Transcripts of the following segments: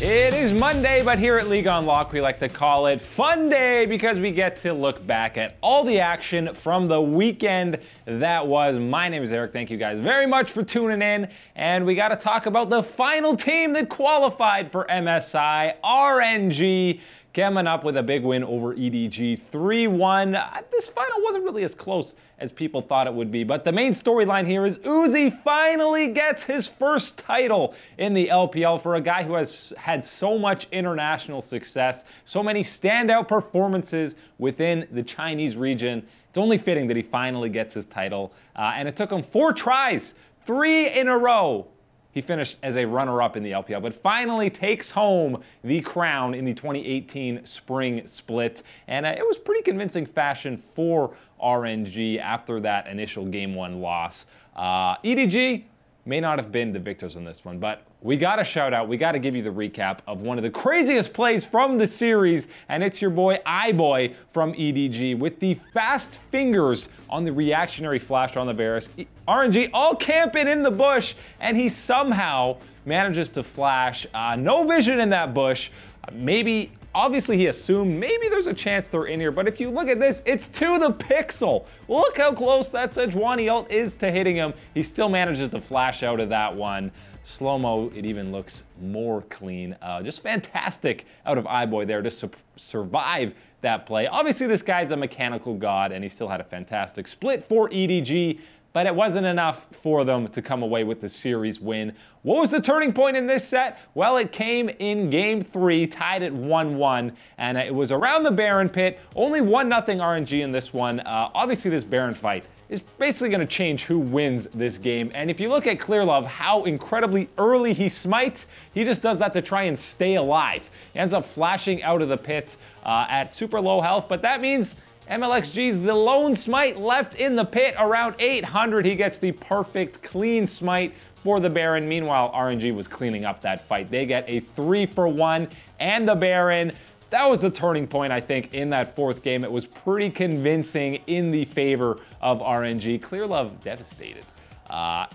It is Monday, but here at League Unlocked, we like to call it Fun Day because we get to look back at all the action from the weekend that was. My name is Eric. Thank you guys very much for tuning in. And we got to talk about the final team that qualified for MSI, RNG. Coming up with a big win over EDG 3-1. This final wasn't really as close as people thought it would be, but the main storyline here is Uzi finally gets his first title in the LPL for a guy who has had so much international success, so many standout performances within the Chinese region. It's only fitting that he finally gets his title, and it took him 4 tries, 3 in a row. He finished as a runner-up in the LPL, but finally takes home the crown in the 2018 spring split. And it was pretty convincing fashion for RNG after that initial Game 1 loss. EDG may not have been the victors in this one, but we got to shout out, we got to give you the recap of one of the craziest plays from the series, and it's your boy iBoy from EDG with the fast fingers on the reactionary flash on the Varus. RNG all camping in the bush, and he somehow manages to flash. No vision in that bush. Maybe, obviously he assumed maybe there's a chance they're in here, but if you look at this, it's to the pixel. Look how close that Sejuani ult is to hitting him. He still manages to flash out of that one. Slow-mo, it even looks more clean. Just fantastic out of iBoy there to survive that play. Obviously, this guy's a mechanical god, and he still had a fantastic split for EDG, but it wasn't enough for them to come away with the series win. What was the turning point in this set? Well, it came in Game 3, tied at 1-1, and it was around the Baron pit. Only 1-0 RNG in this one. Obviously, this Baron fight is basically going to change who wins this game. And if you look at Clearlove, how incredibly early he smites, he just does that to try and stay alive. He ends up flashing out of the pit at super low health, but that means MLXG's the lone smite left in the pit around 800. He gets the perfect clean smite for the Baron. Meanwhile, RNG was cleaning up that fight. They get a 3-for-1 and the Baron. That was the turning point, I think, in that 4th game. It was pretty convincing in the favor of RNG. Clearlove devastated.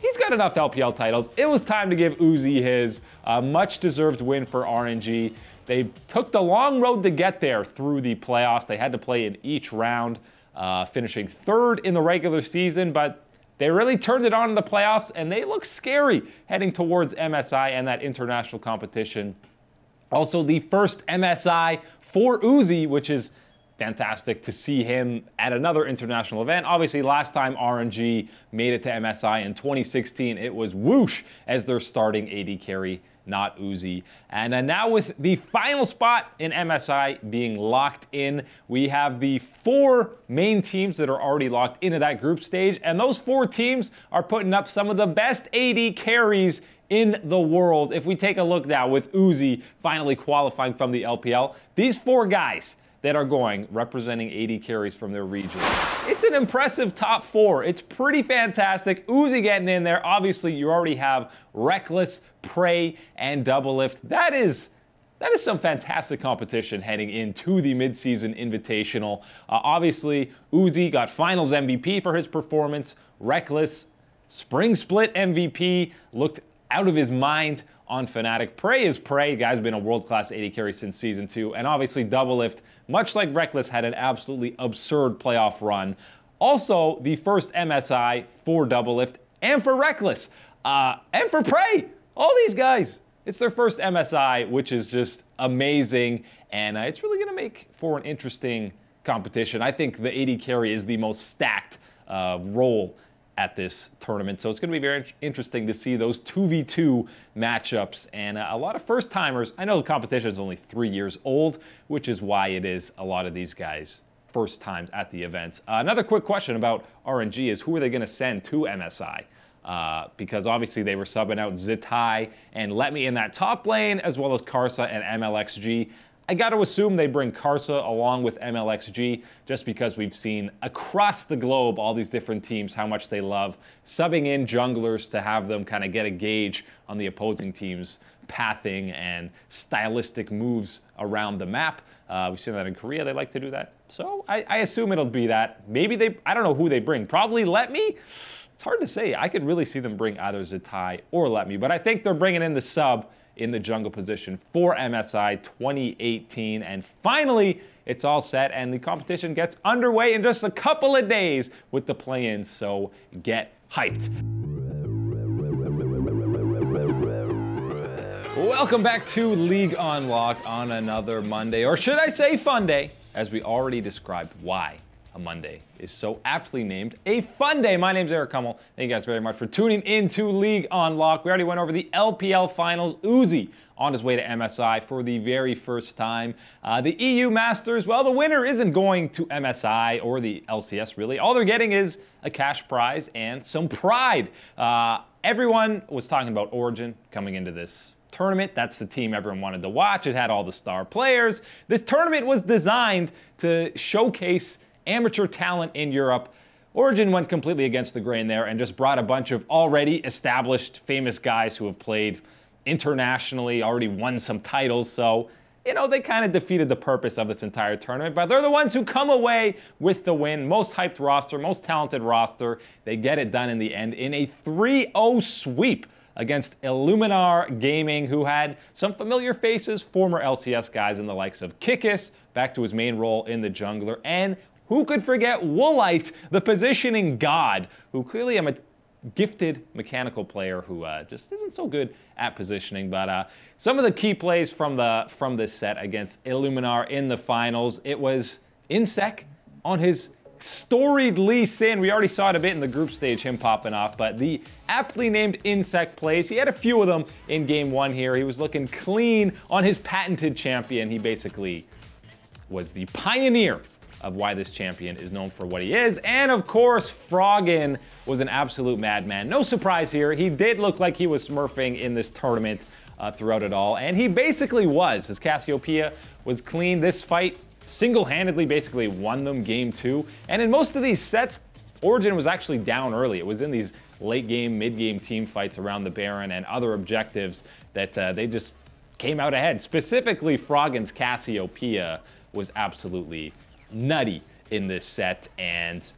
He's got enough LPL titles. It was time to give Uzi his much-deserved win for RNG. They took the long road to get there through the playoffs. They had to play in each round, finishing 3rd in the regular season, but they really turned it on in the playoffs, and they look scary heading towards MSI and that international competition. Also, the first MSI for Uzi, which is fantastic to see him at another international event. Obviously, last time RNG made it to MSI in 2016, it was Whoosh as their starting AD carry, not Uzi. And now with the final spot in MSI being locked in, we have the 4 main teams that are already locked into that group stage, and those 4 teams are putting up some of the best AD carries in the world. If we take a look now with Uzi finally qualifying from the LPL, these 4 guys that are going representing AD carries from their region. It's an impressive top 4. It's pretty fantastic. Uzi getting in there. Obviously, you already have Reckless, Prey, and Doublelift. That is some fantastic competition heading into the midseason invitational. Obviously, Uzi got finals MVP for his performance. Reckless, spring split MVP, looked out of his mind on Fnatic. Prey is Prey. Guy's been a world-class AD carry since Season 2. And obviously, Doublelift, much like Reckless, had an absolutely absurd playoff run. Also, the first MSI for Doublelift and for Reckless. And for Prey. All these guys. It's their first MSI, which is just amazing. And it's really going to make for an interesting competition. I think the AD carry is the most stacked role at this tournament. So it's going to be very interesting to see those 2v2 matchups and a lot of first timers. I know the competition is only 3 years old, which is why it is a lot of these guys first times at the events. Another quick question about RNG is who are they going to send to MSI? Because obviously they were subbing out Zitai and Let Me in that top lane, as well as Karsa and MLXG. I got to assume they bring Karsa along with MLXG just because we've seen across the globe all these different teams how much they love subbing in junglers to have them kind of get a gauge on the opposing team's pathing and stylistic moves around the map. We've seen that in Korea. They like to do that. So I assume it'll be that. Maybe I don't know who they bring. Probably Let Me. It's hard to say. I could really see them bring either Zitai or Let Me. But I think they're bringing in the sub in the jungle position for MSI 2018. And finally, it's all set, and the competition gets underway in just a couple of days with the play-ins, so get hyped. Welcome back to League on Lock on another Monday, or should I say fun day, as we already described why a Monday is so aptly named a fun day. My name's Eric Hummel. Thank you guys very much for tuning into League on Lock. We already went over the LPL finals. Uzi on his way to MSI for the very first time. The EU Masters, well, the winner isn't going to MSI or the LCS, really. All they're getting is a cash prize and some pride. Everyone was talking about Origen coming into this tournament. That's the team everyone wanted to watch. It had all the star players. This tournament was designed to showcase amateur talent in Europe. Origen went completely against the grain there and just brought a bunch of already established famous guys who have played internationally, already won some titles. So, you know, they kind of defeated the purpose of this entire tournament, but they're the ones who come away with the win. Most hyped roster, most talented roster. They get it done in the end in a 3-0 sweep against Illuminar Gaming, who had some familiar faces, former LCS guys in the likes of Kikis, back to his main role in the jungler, and who could forget Woolite, the positioning god, who clearly am a gifted mechanical player who just isn't so good at positioning. But some of the key plays from this set against Illuminar in the finals, it was Insec on his storied Lee Sin. We already saw it a bit in the group stage, him popping off, but the aptly named Insec plays, he had a few of them in game one here. He was looking clean on his patented champion. He basically was the pioneer of why this champion is known for what he is. And of course, Froggen was an absolute madman. No surprise here. He did look like he was smurfing in this tournament throughout it all. And he basically was. His Cassiopeia was clean. This fight single-handedly basically won them game two. And in most of these sets, Origen was actually down early. It was in these late game, mid game team fights around the Baron and other objectives that they just came out ahead. Specifically, Froggen's Cassiopeia was absolutely nutty in this set, and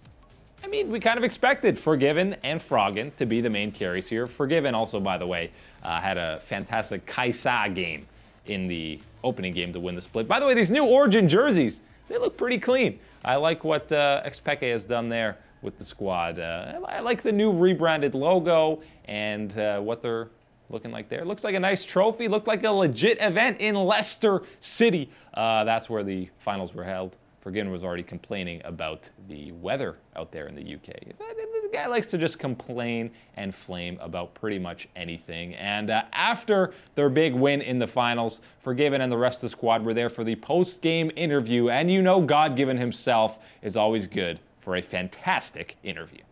I mean, we kind of expected Forgiven and Froggen to be the main carries here. Forgiven also, by the way, had a fantastic Kaisa game in the opening game to win the split. By the way, these new Origen jerseys, they look pretty clean. I like what Xpeke has done there with the squad. I like the new rebranded logo and what they're looking like there. Looks like a nice trophy. Looked like a legit event in Leicester City. That's where the finals were held. Forgiven was already complaining about the weather out there in the UK. This guy likes to just complain and flame about pretty much anything. And after their big win in the finals, Forgiven and the rest of the squad were there for the post-game interview. And you know God-given himself is always good for a fantastic interview.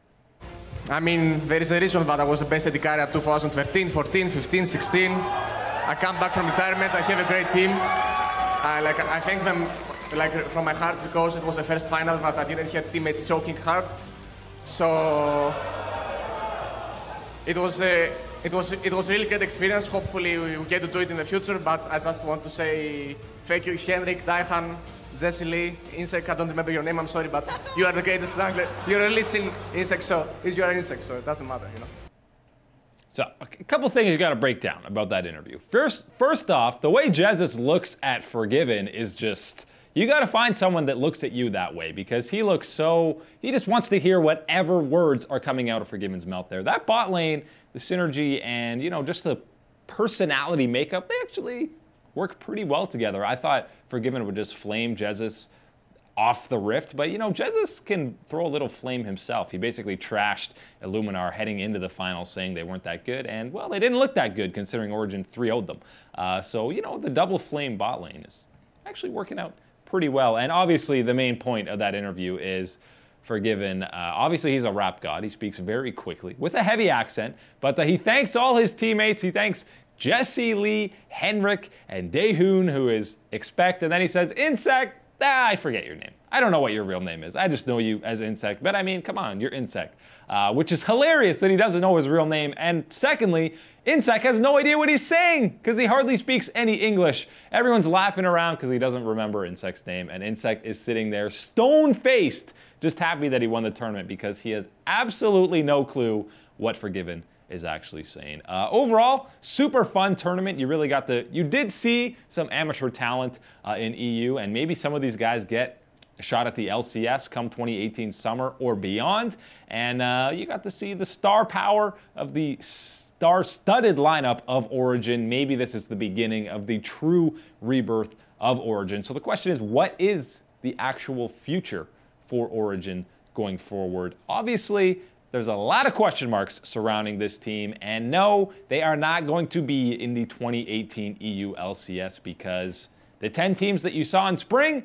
I mean, there is a reason that I was the best AD carry at 2013, 14, 15, 16. I come back from retirement, I have a great team. I thank them from my heart because it was the first final that I didn't have teammates choking hard. So it was really great experience. Hopefully we will get to do it in the future, but I just want to say thank you, Henrik, Daihan, Jesse Lee, Insec. I don't remember your name, I'm sorry, but you are the greatest jungler. You're releasing Insec, so you are Insec, so it doesn't matter, you know. So, a couple things you got to break down about that interview. First off, the way Jesus looks at Forgiven is just, you got to find someone that looks at you that way, because he looks so, he just wants to hear whatever words are coming out of Forgiven's mouth there. That bot lane, the synergy, and, you know, just the personality makeup, they actually work pretty well together. I thought Forgiven would just flame Jesus off the rift, but you know, Jesus can throw a little flame himself. He basically trashed Illuminar heading into the finals, saying they weren't that good, and well, they didn't look that good considering Origen 3-0'd them. So, you know, the double flame bot lane is actually working out pretty well. And obviously the main point of that interview is Forgiven. Obviously he's a rap god. He speaks very quickly with a heavy accent, but he thanks all his teammates. He thanks Jesse Lee, Henrik, and Daehoon, who is Expect, and then he says, Insec, I forget your name. I don't know what your real name is. I just know you as Insect. But I mean, come on, you're Insect. Which is hilarious that he doesn't know his real name. And secondly, Insect has no idea what he's saying because he hardly speaks any English. Everyone's laughing around because he doesn't remember Insect's name. And Insect is sitting there stone-faced, just happy that he won the tournament because he has absolutely no clue what Forgiven is actually saying. Overall, super fun tournament. You did see some amateur talent in EU, and maybe some of these guys get a shot at the LCS come 2018 summer or beyond. And you got to see the star power of the star-studded lineup of Origen. Maybe this is the beginning of the true rebirth of Origen. So the question is, what is the actual future for Origen going forward? Obviously, there's a lot of question marks surrounding this team, and no, they are not going to be in the 2018 EU LCS because the 10 teams that you saw in spring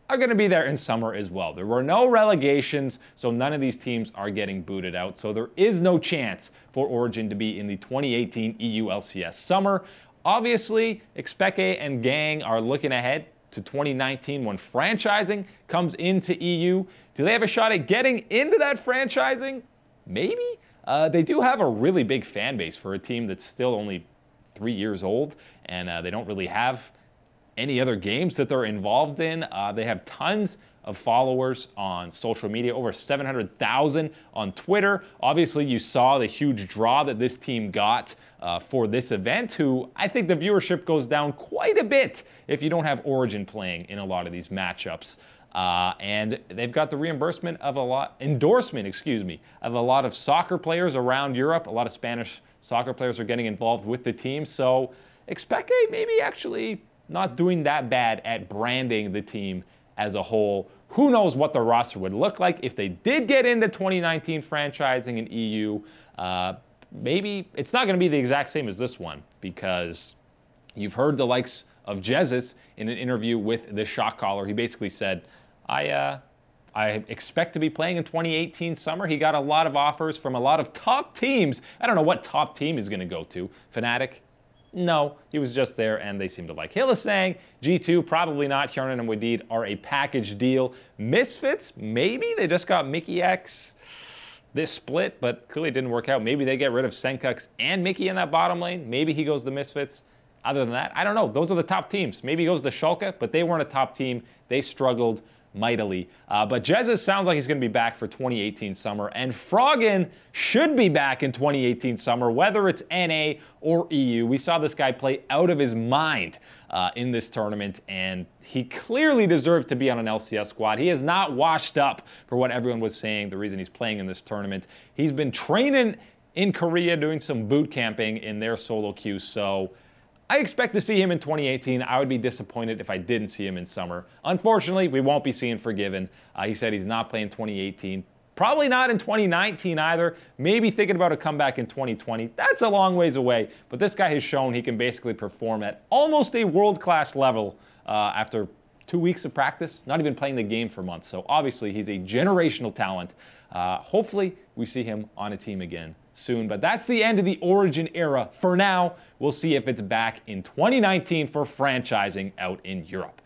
are going to be there in summer as well. There were no relegations, so none of these teams are getting booted out, so there is no chance for Origen to be in the 2018 EU LCS summer. Obviously, Expeke and Gang are looking ahead to 2019 when franchising comes into EU. Do they have a shot at getting into that franchising? Maybe. They do have a really big fan base for a team that's still only 3 years old, and they don't really have any other games that they're involved in. They have tons of followers on social media, over 700,000 on Twitter. Obviously, you saw the huge draw that this team got for this event, who I think the viewership goes down quite a bit if you don't have Origen playing in a lot of these matchups. And they've got the endorsement of a lot of soccer players around Europe. A lot of Spanish soccer players are getting involved with the team. So Expeke maybe actually not doing that bad at branding the team as a whole. Who knows what the roster would look like if they did get into 2019 franchising in EU. Maybe it's not going to be the exact same as this one, because you've heard the likes of Jesus in an interview with the Shot Caller. He basically said, I expect to be playing in 2018 summer. He got a lot of offers from a lot of top teams. I don't know what top team he's going to go to. Fnatic? No, he was just there, and they seem to like Hylissang. G2, probably not. Hjarnan and Wadid are a package deal. Misfits? Maybe. They just got Mickey X. This split, but clearly didn't work out. Maybe they get rid of Senkux and Mickey in that bottom lane. Maybe he goes to Misfits. Other than that, I don't know. Those are the top teams. Maybe he goes to Schalke, but they weren't a top team. They struggled mightily. But Jesus sounds like he's going to be back for 2018 summer, and Froggen should be back in 2018 summer, whether it's NA or EU. We saw this guy play out of his mind in this tournament, and he clearly deserved to be on an LCS squad. He is not washed up for what everyone was saying, the reason he's playing in this tournament. He's been training in Korea, doing some boot camping in their solo queue, so I expect to see him in 2018. I would be disappointed if I didn't see him in summer. Unfortunately, we won't be seeing Forgiven. He said he's not playing 2018. Probably not in 2019 either. Maybe thinking about a comeback in 2020. That's a long ways away. But this guy has shown he can basically perform at almost a world-class level after 2 weeks of practice, not even playing the game for months. So obviously, he's a generational talent. Hopefully, we see him on a team again soon. But that's the end of the Origen era for now. We'll see if it's back in 2019 for franchising out in Europe.